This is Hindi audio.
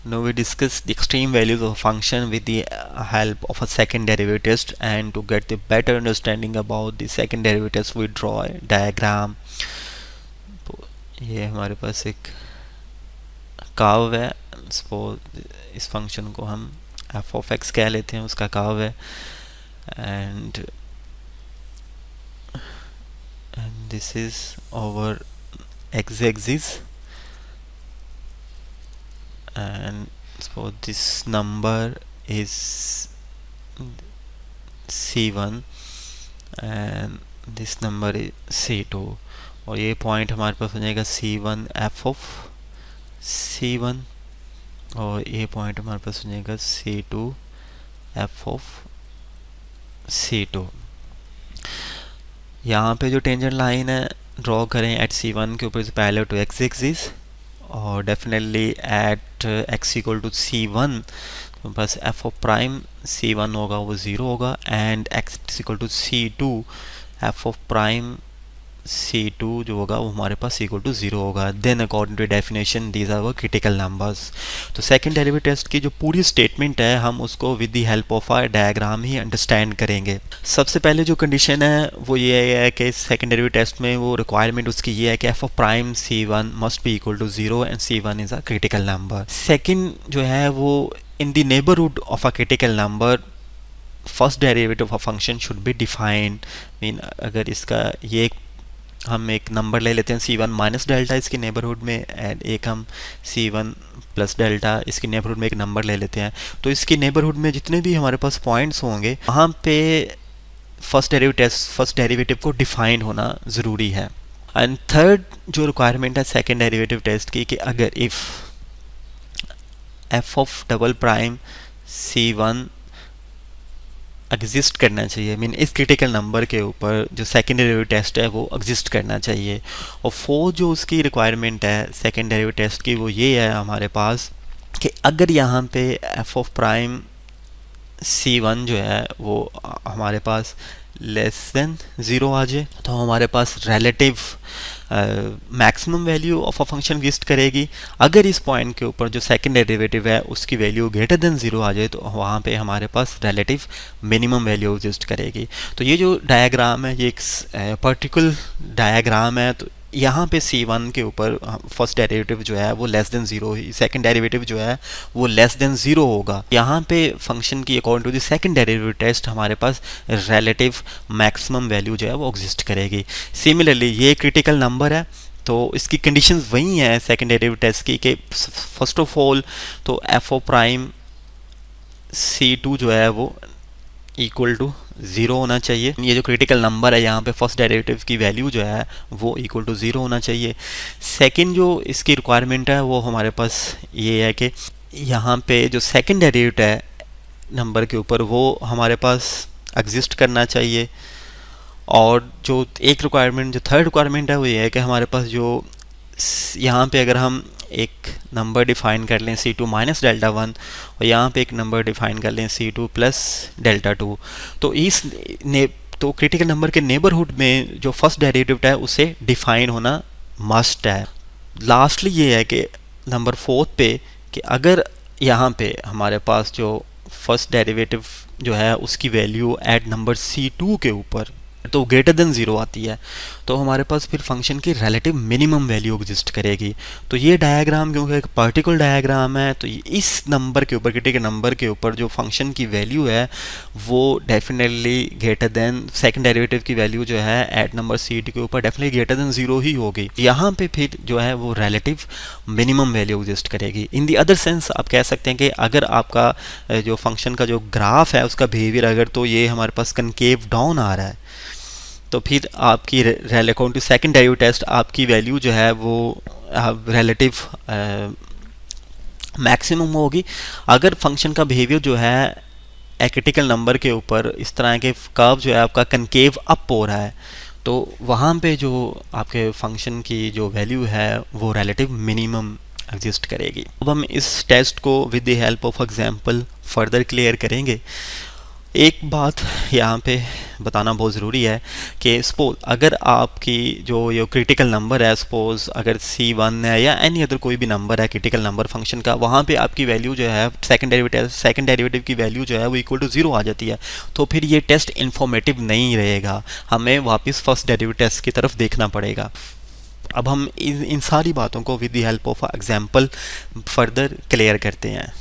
Now we discuss the extreme values of a function with the help of a second derivative test, and to get the better understanding about the second derivatives we draw a diagram. तो ये हमारे पास एक कर्व है, सपोज इस फंक्शन को हम f of x कह लेते हैं, उसका कर्व है, and this is our x-axis, and suppose this number is c1 and this number is c2, और ये पॉइंट हमारे पास हो जाएगा c1 f of c1, और ये पॉइंट हमारे पास हो जाएगा c2 f of c2. यहाँ पे जो टेंजेंट लाइन है ड्रॉ करें एट c1 के ऊपर से पैरेलल टू x एक्सिस, और definitely at x equal to c1 तो बस f ऑफ प्राइम c1 होगा वो 0 होगा, and x equal to c2 f of prime c2 जो होगा वो हमारे पास इक्वल टू 0 होगा. Then according to definition these are critical numbers. तो सेकंड डेरिवेटिव टेस्ट की जो पूरी स्टेटमेंट है हम उसको with the help of a diagram ही अंडरस्टैंड करेंगे. सबसे पहले जो कंडीशन है वो ये है कि सेकंड डेरिवेटिव टेस्ट में वो रिक्वायरमेंट उसकी ये है कि f ऑफ प्राइम c1 must be equal to 0 and c1 is a critical number. Second जो है वो in the neighbourhood of a critical number first derivative of a function should be defined. Mean अगर इसका ये हम एक नंबर ले लेते हैं c1 माइनस डेल्टा इसके नेबरहुड में, एंड एक हम c1 प्लस डेल्टा इसके नेबरहुड में एक नंबर ले लेते हैं, तो इसके नेबरहुड में जितने भी हमारे पास पॉइंट्स होंगे वहाँ पे फर्स्ट डेरिवेटिव को डिफाइन होना ज़रूरी है. एंड थर्ड जो रिक्वायरमेंट है सेकेंड डेरिवेटिव टेस्ट की कि अगर if f of double prime c1 exist करना चाहिए, मीन इस क्रिटिकल नंबर के ऊपर जो सेकेंड डेरिवेटिव टेस्ट है वो एग्जिस्ट करना चाहिए. और फोर्थ जो उसकी रिक्वायरमेंट है सेकेंड डेरिवेटिव टेस्ट की वो ये है हमारे पास कि अगर यहाँ पे f ऑफ प्राइम c1 जो है वो हमारे पास लेस देन 0 आ जाए तो हमारे पास relative maximum value of a function exist करेगी. अगर इस पॉइंट के ऊपर जो सेकंड डेरिवेटिव है उसकी वैल्यू ग्रेटर देन 0 आ जाए तो वहाँ पे हमारे पास रिलेटिव मिनिमम वैल्यू एग्जिस्ट करेगी. तो ये जो डायग्राम है ये एक पर्टिकुलर डायग्राम है. तो यहाँ पे c1 के ऊपर फर्स्ट डेरिवेटिव जो है वो लेस देन 0, सेकंड डेरिवेटिव जो है वो लेस देन 0 होगा. यहाँ पे फंक्शन की according to the second derivative test हमारे पास रिलेटिव मैक्सिमम वैल्यू जो है वो एग्जिस्ट करेगी. सिमिलरली ये क्रिटिकल नंबर है तो इसकी कंडीशंस वही हैं सेकंड डेरिवेटिव टेस्ट की कि फर्स्ट ऑफ ऑल तो f ऑफ प्राइम c2 जो है वो इक्वल टू 0 होना चाहिए. ये जो क्रिटिकल नंबर है यहाँ पे फर्स्ट डेरिवेटिव की वैल्यू जो है वो इक्वल टू 0 होना चाहिए. सेकंड जो इसकी रिक्वायरमेंट है वो हमारे पास ये है कि यहाँ पे जो सेकंड डेरिवेटिव है नंबर के ऊपर वो हमारे पास एग्जिस्ट करना चाहिए. और जो एक रिक्वायरमेंट जो थर्ड रिक्वायरमेंट है वो ये है कि हमारे पास जो यहाँ पे अगर हम एक नंबर डिफाइन कर लें c2 माइनस डेल्टा 1 और यहाँ पे एक नंबर डिफाइन कर लें c2 प्लस डेल्टा 2 तो तो क्रिटिकल नंबर के नेबरहुड में जो फर्स्ट डेरिवेटिव है उसे डिफाइन होना मस्ट है. लास्टली ये है कि नंबर 4 पे कि अगर यहाँ पे हमारे पास जो फर्स्ट डेरिवेटिव जो है उसकी वैल्यू एट नंबर c2 के ऊपर तो ग्रेटर देन 0 आती है तो हमारे पास फिर फंक्शन की रिलेटिव मिनिमम वैल्यू एग्जिस्ट करेगी. तो ये डायग्राम क्योंकि एक पर्टिकुलर डायग्राम है तो इस नंबर के ऊपर क्रिटिकल नंबर के ऊपर जो फंक्शन की वैल्यू है वो definitely greater than second derivative की वैल्यू जो है एट नंबर c2 के ऊपर डेफिनेटली ग्रेटर देन 0 ही होगी. यहाँ पे फिर जो है वो रिलेटिव मिनिमम वैल्यू एग्जिस्ट करेगी. इन दी अदर सेंस आप कह सकते हैं कि अगर आपका जो फंक्शन का जो ग्राफ है उसका बिहेवियर अगर तो ये हमारे पास कनकेव डाउन आ रहा है तो फिर आपकी according to second derivative test आपकी वैल्यू जो है वो रिलेटिव मैक्सिमम होगी. अगर फंक्शन का बिहेवियर जो है क्रिटिकल नंबर के ऊपर इस तरह के कर्व जो है आपका कनकेव अप हो रहा है तो वहाँ पे जो आपके फंक्शन की जो वैल्यू है वो रिलेटिव मिनिमम एग्जिस्ट करेगी. अब हम इस टेस्ट को with the help of example further clear करेंगे. एक बात यहाँ पे बताना बहुत ज़रूरी है कि सपोज अगर आपकी जो ये क्रिटिकल नंबर है, सपोज अगर C1 है या एनी अदर कोई भी नंबर है क्रिटिकल नंबर फंक्शन का, वहाँ पे आपकी वैल्यू जो है सेकंड डेरिवेटिव की वैल्यू जो है वो इक्वल टू 0 आ जाती है, तो फिर ये टेस्ट इन्फॉर्मेटिव नहीं रहेगा, हमें वापस फर्स्ट डेरिवेटिव टेस्ट की तरफ देखना पड़ेगा। अब हम इन सारी बातों को with the help of example further clear करते हैं।